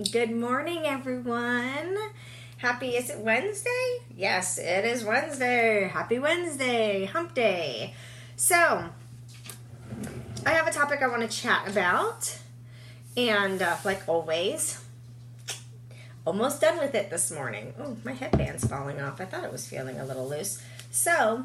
Good morning, everyone. Is it Wednesday? Yes, it is Wednesday. Happy Wednesday, hump day. So, I have a topic I want to chat about. And like always, almost done with it this morning. Oh, my headband's falling off. I thought it was feeling a little loose. So,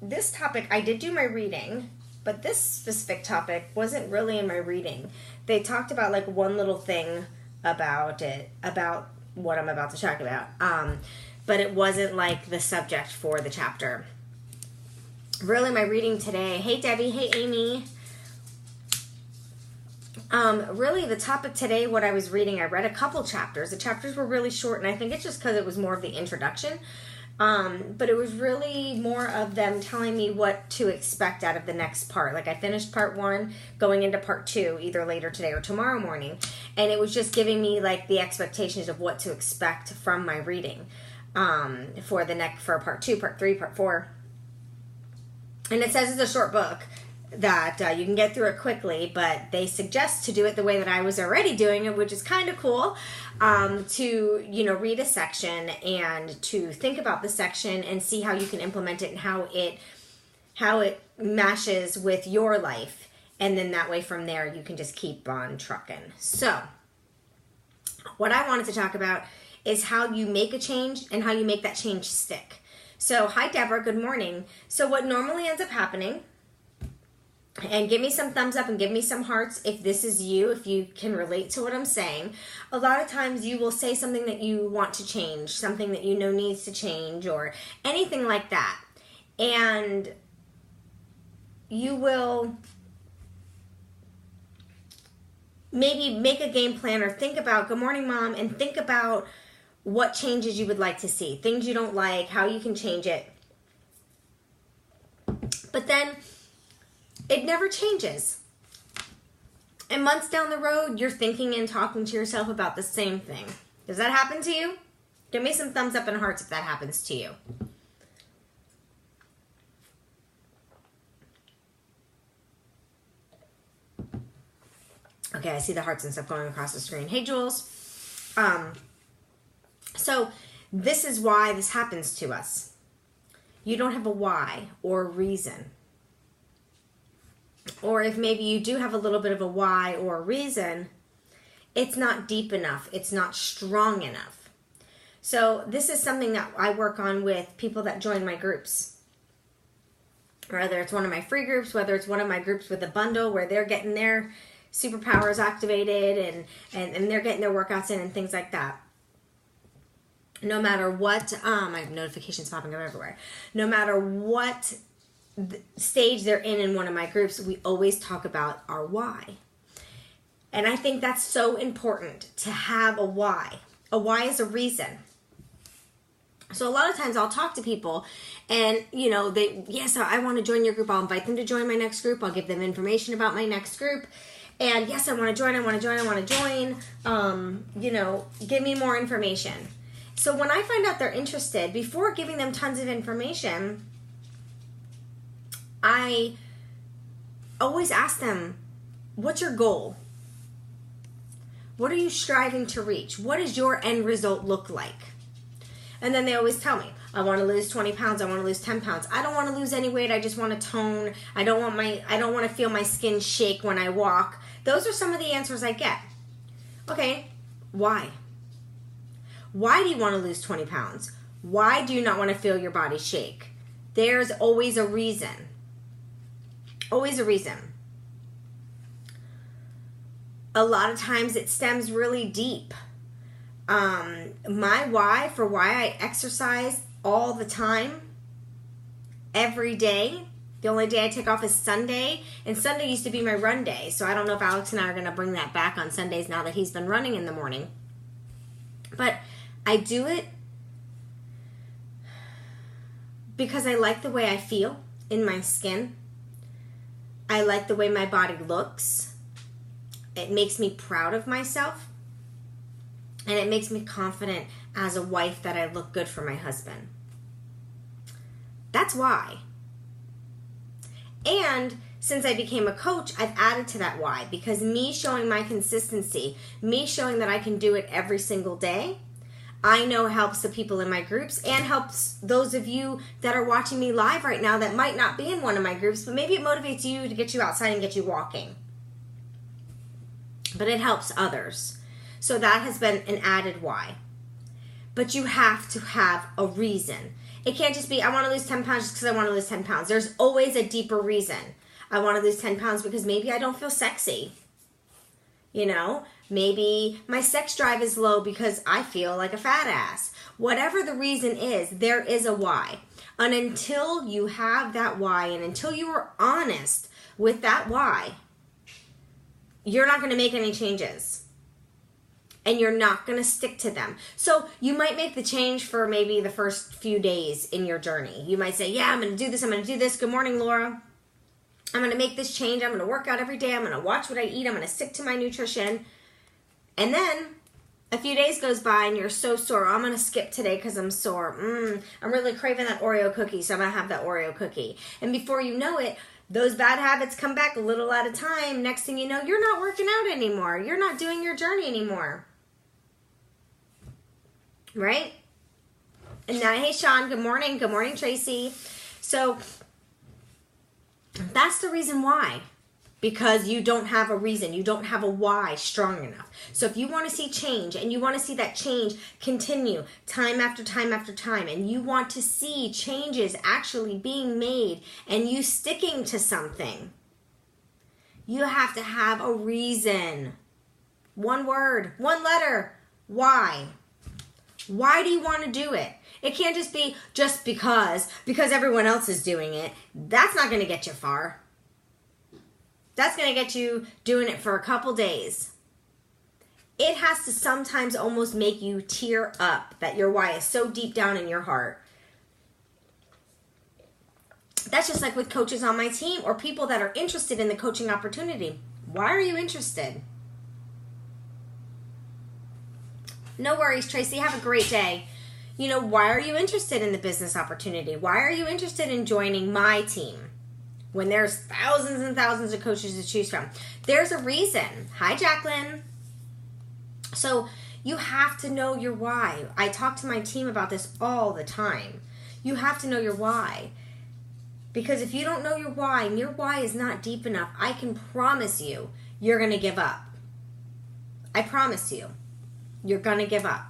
this topic, I did do my reading, but this specific topic wasn't really in my reading. They talked about like one little thing about what I'm about to talk about. But it wasn't like the subject for the chapter. Really, my reading today, hey Debbie, hey Amy. Really the topic today, what I was reading, I read a couple chapters. The chapters were really short, and I think it's just because it was more of the introduction. But it was really more of them telling me what to expect out of the next part. Like I finished part 1, going into part 2, either later today or tomorrow morning. And it was just giving me like the expectations of what to expect from my reading, for part 2, part 3, part 4. And it says it's a short book that you can get through it quickly, but they suggest to do it the way that I was already doing it, which is kind of cool, to, read a section and to think about the section and see how you can implement it and how it meshes with your life. And then that way from there, you can just keep on trucking. So what I wanted to talk about is how you make a change and how you make that change stick. So, hi Deborah, good morning. So what normally ends up happening, and give me some thumbs up and give me some hearts if this is you, if you can relate to what I'm saying. A lot of times you will say something that you want to change, something that you know needs to change, or anything like that. And you will maybe make a game plan or think about, good morning mom, and think about what changes you would like to see, things you don't like, how you can change it. But then it never changes. And months down the road, you're thinking and talking to yourself about the same thing. Does that happen to you? Give me some thumbs up and hearts if that happens to you. Okay, I see the hearts and stuff going across the screen. Hey, Jules. So this is why this happens to us. You don't have a why or a reason. Or if maybe you do have a little bit of a why or a reason, it's not deep enough. It's not strong enough. So this is something that I work on with people that join my groups. Whether it's one of my free groups, whether it's one of my groups with a bundle where they're getting their superpowers activated and they're getting their workouts in and things like that. No matter what, I have notifications popping up everywhere. No matter what stage they're in one of my groups, we always talk about our why. And I think that's so important to have a why. A why is a reason. So a lot of times I'll talk to people and, yes, I want to join your group. I'll invite them to join my next group. I'll give them information about my next group. And yes, I want to join. Give me more information. So when I find out they're interested, before giving them tons of information, I always ask them, what's your goal? What are you striving to reach? What does your end result look like? And then they always tell me, I want to lose 20 pounds. I want to lose 10 pounds. I don't want to lose any weight. I just want to tone. I don't want to feel my skin shake when I walk. Those are some of the answers I get. Okay, why? Why do you want to lose 20 pounds? Why do you not want to feel your body shake? There's always a reason. Always a reason. A lot of times it stems really deep. My why for why I exercise all the time, every day. The only day I take off is Sunday, and Sunday used to be my run day. So I don't know if Alex and I are going to bring that back on Sundays now that he's been running in the morning. But I do it because I like the way I feel in my skin. I like the way my body looks. It makes me proud of myself. And it makes me confident as a wife that I look good for my husband. That's why. And since I became a coach, I've added to that why, because me showing my consistency, me showing that I can do it every single day, I know helps the people in my groups and helps those of you that are watching me live right now that might not be in one of my groups, but maybe it motivates you to get you outside and get you walking. But it helps others. So that has been an added why. But you have to have a reason. It can't just be, I want to lose 10 pounds just because I want to lose 10 pounds. There's always a deeper reason. I want to lose 10 pounds because maybe I don't feel sexy. You know, maybe my sex drive is low because I feel like a fat ass. Whatever the reason is, there is a why. And until you have that why, and until you are honest with that why, you're not going to make any changes. And you're not going to stick to them. So you might make the change for maybe the first few days in your journey. You might say, yeah, I'm going to do this. I'm going to do this. Good morning, Laura. I'm going to make this change. I'm going to work out every day. I'm going to watch what I eat. I'm going to stick to my nutrition. And then a few days goes by and you're so sore. I'm going to skip today because I'm sore. I'm really craving that Oreo cookie, so I'm going to have that Oreo cookie. And before you know it, those bad habits come back a little at a time. Next thing you know, you're not working out anymore. You're not doing your journey anymore. Right? And now, hey, Sean, good morning. Good morning, Tracy. So that's the reason why. Because you don't have a reason. You don't have a why strong enough. So if you want to see change and you want to see that change continue time after time after time, and you want to see changes actually being made and you sticking to something, you have to have a reason. One word, one letter. Why? Why do you want to do it? It can't just be just because everyone else is doing it. That's not going to get you far. That's going to get you doing it for a couple days. It has to sometimes almost make you tear up that your why is so deep down in your heart. That's just like with coaches on my team or people that are interested in the coaching opportunity. Why are you interested? No worries, Tracy. Have a great day. You know, why are you interested in the business opportunity? Why are you interested in joining my team when there's thousands and thousands of coaches to choose from? There's a reason. Hi, Jacqueline. So you have to know your why. I talk to my team about this all the time. You have to know your why. Because if you don't know your why and your why is not deep enough, I can promise you, you're going to give up. I promise you. You're going to give up.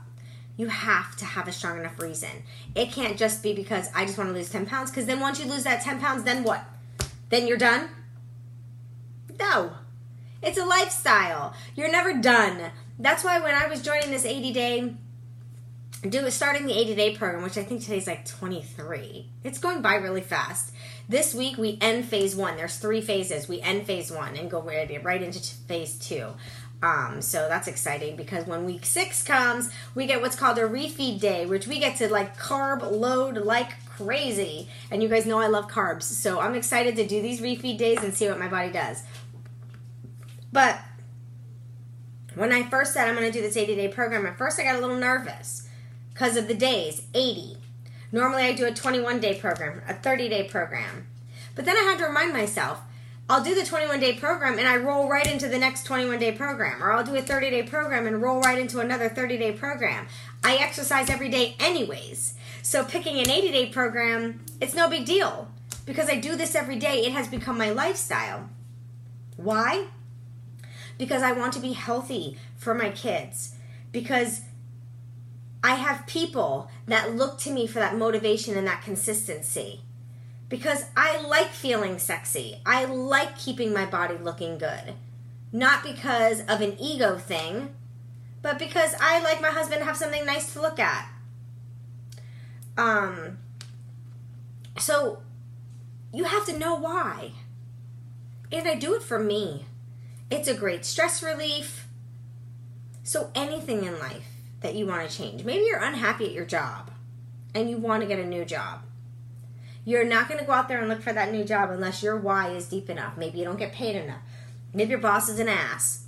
You have to have a strong enough reason. It can't just be because I just want to lose 10 pounds. Because then once you lose that 10 pounds, then what? Then you're done? No. It's a lifestyle. You're never done. That's why when I was joining this 80-day, starting the 80-day program, which I think today's like 23. It's going by really fast. This week we end phase 1. There's 3 phases. We end phase 1 and go right into phase 2. So that's exciting because when week 6 comes, we get what's called a refeed day, which we get to like carb load like crazy. And you guys know I love carbs. So I'm excited to do these refeed days and see what my body does. But when I first said I'm going to do this 80-day program, at first I got a little nervous because of the days, 80. Normally I do a 21-day program, a 30-day program. But then I had to remind myself, I'll do the 21-day program and I roll right into the next 21-day program. Or I'll do a 30-day program and roll right into another 30-day program. I exercise every day anyways. So picking an 80-day program, it's no big deal. Because I do this every day, it has become my lifestyle. Why? Because I want to be healthy for my kids. Because I have people that look to me for that motivation and that consistency. Because I like feeling sexy. I like keeping my body looking good. Not because of an ego thing, but because I like my husband to have something nice to look at. So you have to know why. And I do it for me. It's a great stress relief. So anything in life that you want to change. Maybe you're unhappy at your job and you want to get a new job. You're not going to go out there and look for that new job unless your why is deep enough. Maybe you don't get paid enough. Maybe your boss is an ass.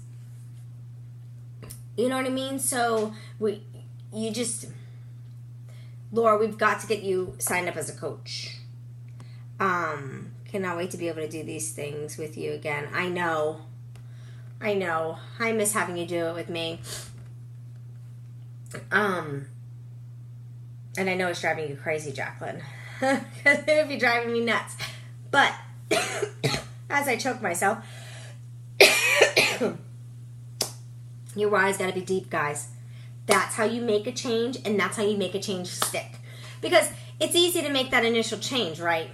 You know what I mean? So Laura, we've got to get you signed up as a coach. Cannot wait to be able to do these things with you again. I know. I miss having you do it with me. And I know it's driving you crazy, Jacqueline. Because it would be driving me nuts. But as I choke myself, your why's got to be deep, guys. That's how you make a change, and that's how you make a change stick. Because it's easy to make that initial change, right?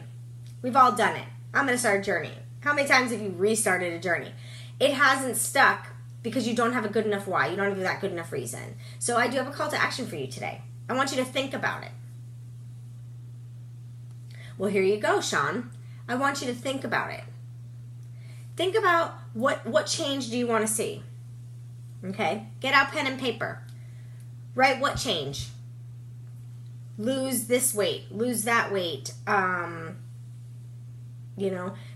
We've all done it. I'm going to start a journey. How many times have you restarted a journey? It hasn't stuck because you don't have a good enough why. You don't have that good enough reason. So I do have a call to action for you today. I want you to think about it. Well, here you go, Sean. I want you to think about it. Think about what change do you want to see? Okay? Get out pen and paper. Write what change? Lose this weight. Lose that weight.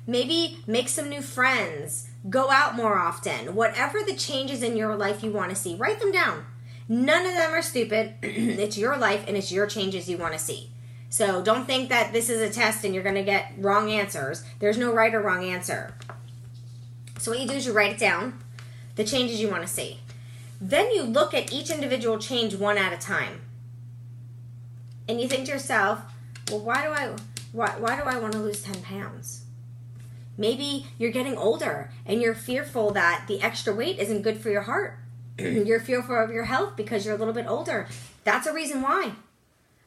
Maybe make some new friends. Go out more often. Whatever the changes in your life you want to see, write them down. None of them are stupid. It's your life and it's your changes you want to see. So don't think that this is a test and you're going to get wrong answers. There's no right or wrong answer. So what you do is you write it down, the changes you want to see. Then you look at each individual change one at a time. And you think to yourself, well, why do I want to lose 10 pounds? Maybe you're getting older and you're fearful that the extra weight isn't good for your heart. You're fearful of your health because you're a little bit older. That's a reason why.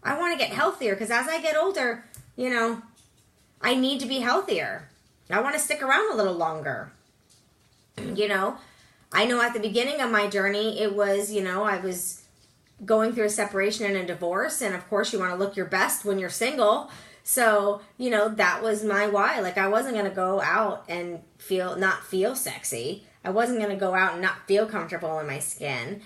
I want to get healthier because as I get older, I need to be healthier. I want to stick around a little longer. I know at the beginning of my journey, it was, I was going through a separation and a divorce. And of course, you want to look your best when you're single. So, that was my why. Like, I wasn't going to go out and not feel sexy. I wasn't going to go out and not feel comfortable in my skin.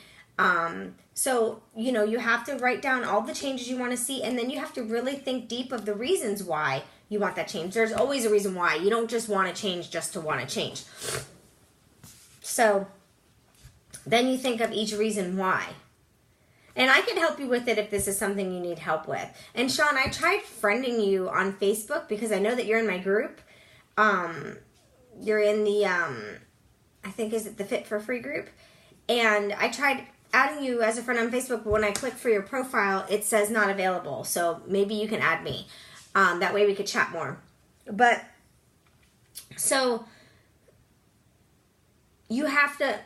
So, you have to write down all the changes you want to see. And then you have to really think deep of the reasons why you want that change. There's always a reason why. You don't just want to change just to want to change. So then you think of each reason why. And I can help you with it if this is something you need help with. And Sean, I tried friending you on Facebook because I know that you're in my group. You're in the, I think, is it the Fit for Free group? And I tried adding you as a friend on Facebook, but when I click for your profile, it says not available. So maybe you can add me. That way we could chat more. But, so you have to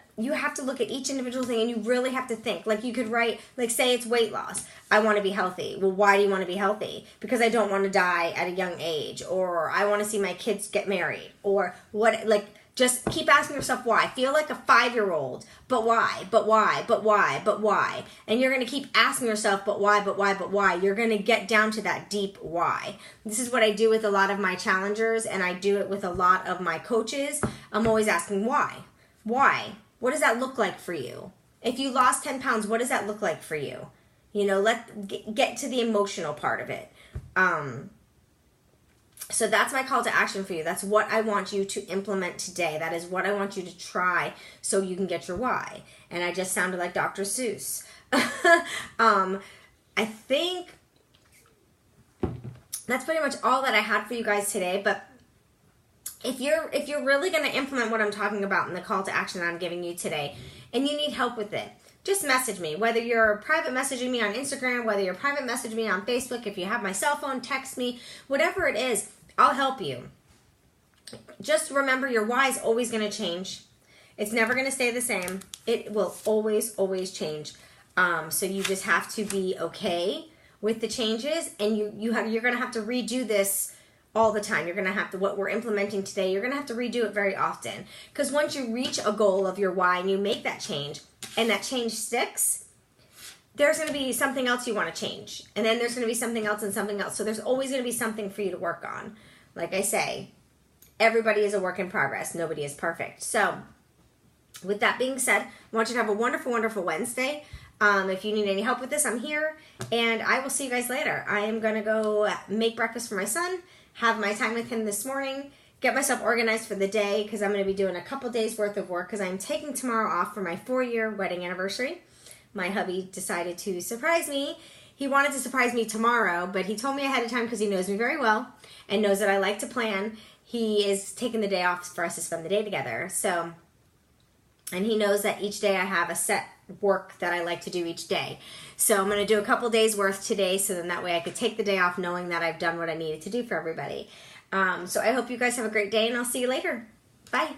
look at each individual thing and you really have to think. Like, you could write, like, say it's weight loss. I want to be healthy. Well, why do you want to be healthy? Because I don't want to die at a young age, or I want to see my kids get married, or what, like, just keep asking yourself why. Feel like a 5-year-old, but why, but why, but why, but why. And you're going to keep asking yourself, but why, but why, but why. You're going to get down to that deep why. This is what I do with a lot of my challengers, and I do it with a lot of my coaches. I'm always asking why. Why? What does that look like for you? If you lost 10 pounds, what does that look like for you? Let's get to the emotional part of it. So that's my call to action for you. That's what I want you to implement today. That is what I want you to try so you can get your why. And I just sounded like Dr. Seuss. I think that's pretty much all that I had for you guys today. But if you're really going to implement what I'm talking about in the call to action that I'm giving you today, and you need help with it, just message me. Whether you're private messaging me on Instagram, whether you're private messaging me on Facebook, if you have my cell phone, text me, whatever it is, I'll help you. Just remember, your why is always going to change. It's never going to stay the same. It will always, always change. So you just have to be okay with the changes, and you're going to have to redo this all the time. You're going to have to, what we're implementing today, you're going to have to redo it very often. Because once you reach a goal of your why and you make that change, and that change sticks, there's going to be something else you want to change. And then there's going to be something else and something else. So there's always going to be something for you to work on. Like I say, everybody is a work in progress. Nobody is perfect. So with that being said, I want you to have a wonderful, wonderful Wednesday. If you need any help with this, I'm here. And I will see you guys later. I am going to go make breakfast for my son, have my time with him this morning, get myself organized for the day, because I'm going to be doing a couple days worth of work because I'm taking tomorrow off for my 4-year wedding anniversary. My hubby decided to surprise me. He wanted to surprise me tomorrow, but he told me ahead of time because he knows me very well and knows that I like to plan. he is taking the day off for us to spend the day together. So, and he knows that each day I have a set work that I like to do each day. So I'm going to do a couple days worth today, so then that way I could take the day off knowing that I've done what I needed to do for everybody. So I hope you guys have a great day, and I'll see you later. Bye.